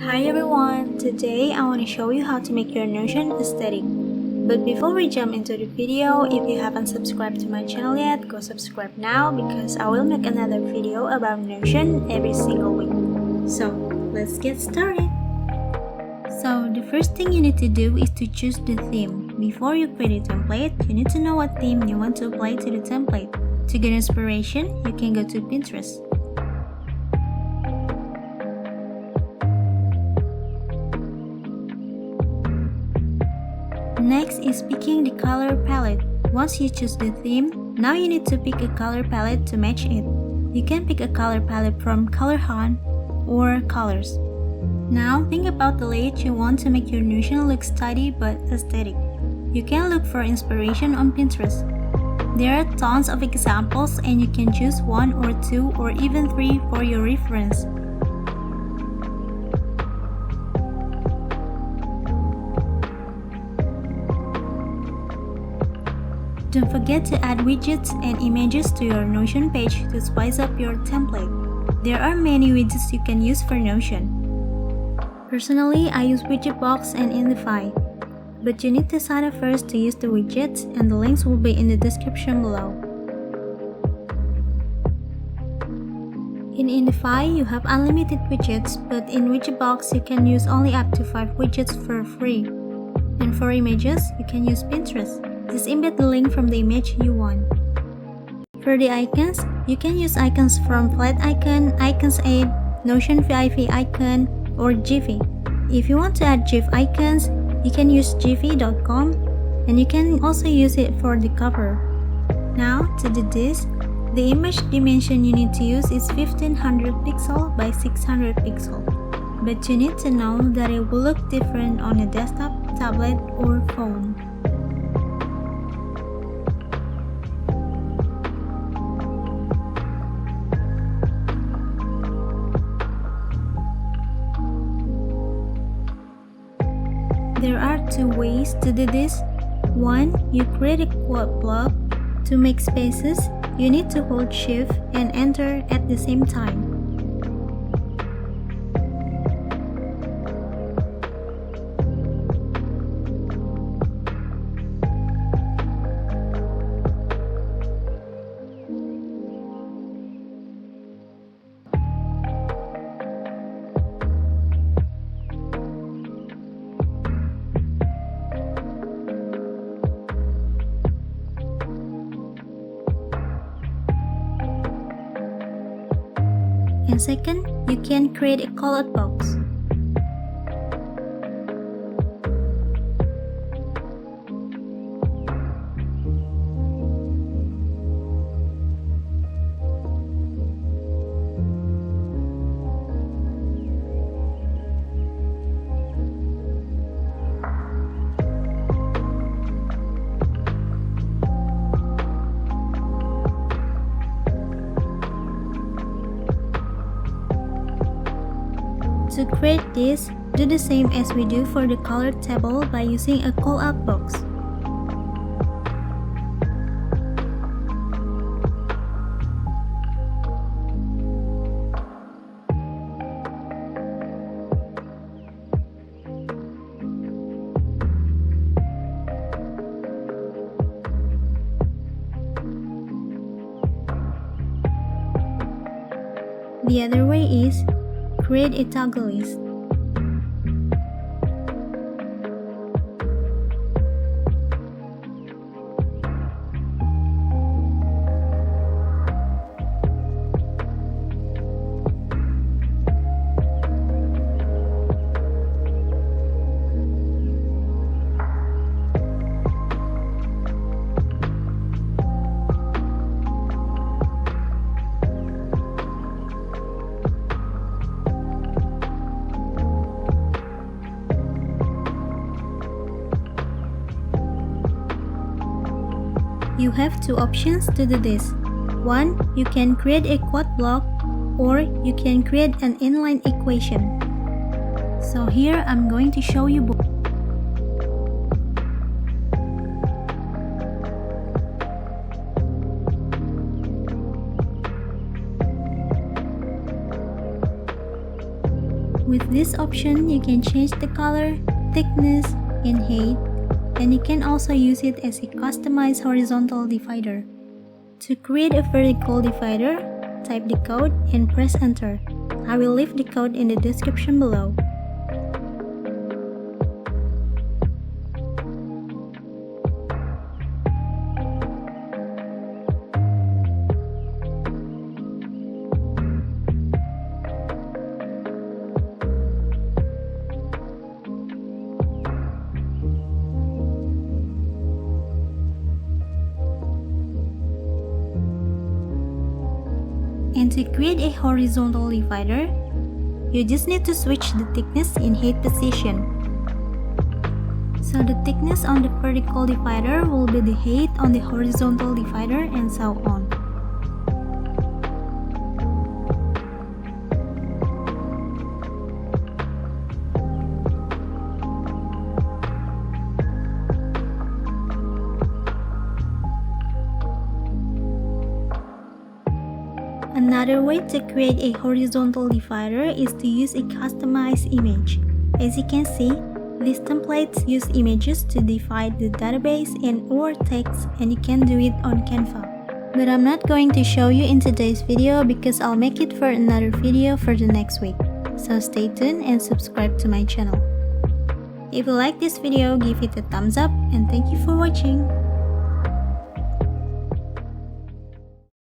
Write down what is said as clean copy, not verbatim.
Hi everyone! Today I want to show you how to make your Notion aesthetic. But before we jump into the video, if you haven't subscribed to my channel yet, go subscribe now because I will make another video about Notion every single week. So let's get started! So the first thing you need to do is to choose the theme. Before you create a template, you need to know what theme you want to apply to the template. To get inspiration, you can go to Pinterest. Next is picking the color palette. Once you choose the theme, now you need to pick a color palette to match it. You can pick a color palette from Color Hunt or Colors. Now think about the layout you want to make your Notion look tidy but aesthetic. You can look for inspiration on Pinterest. There are tons of examples and you can choose 1 or 2 or even 3 for your reference. Don't forget to add widgets and images to your Notion page to spice up your template. There are many widgets you can use for Notion. Personally, I use Widgetbox and Indify, but you need to sign up first to use the widgets and the links will be in the description below. In Indify, you have unlimited widgets, but in Widgetbox, you can use only up to 5 widgets for free. And for images, you can use Pinterest. Just embed the link from the image you want. For the icons, you can use icons from Flaticon, Icons Aid, Notion VIP icon, or Giphy. If you want to add GIF icons, you can use Giphy.com and you can also use it for the cover. Now, to do this, the image dimension you need to use is 1500 pixel by 600 pixel. But you need to know that it will look different on a desktop, tablet, or phone. There are 2 ways to do this. 1. You create a quote block. To make spaces, you need to hold Shift and Enter at the same time. And second, you can create a callout box. To create this, do the same as we do for the color table by using a callout box. The other way is create a toggle list. You have 2 options to do this. 1. You can create a quote block or you can create an inline equation. So here I'm going to show you both. With this option, you can change the color, thickness, and height, and you can also use it as a customized horizontal divider. To create a vertical divider, type the code and press enter. I will leave the code in the description below. And to create a horizontal divider, you just need to switch the thickness in height position. So the thickness on the vertical divider will be the height on the horizontal divider, and so on. Another way to create a horizontal divider is to use a customized image. As you can see, these templates use images to divide the database and or text, and you can do it on Canva. But I'm not going to show you in today's video because I'll make it for another video for the next week. So stay tuned and subscribe to my channel. If you like this video, give it a thumbs up, and thank you for watching.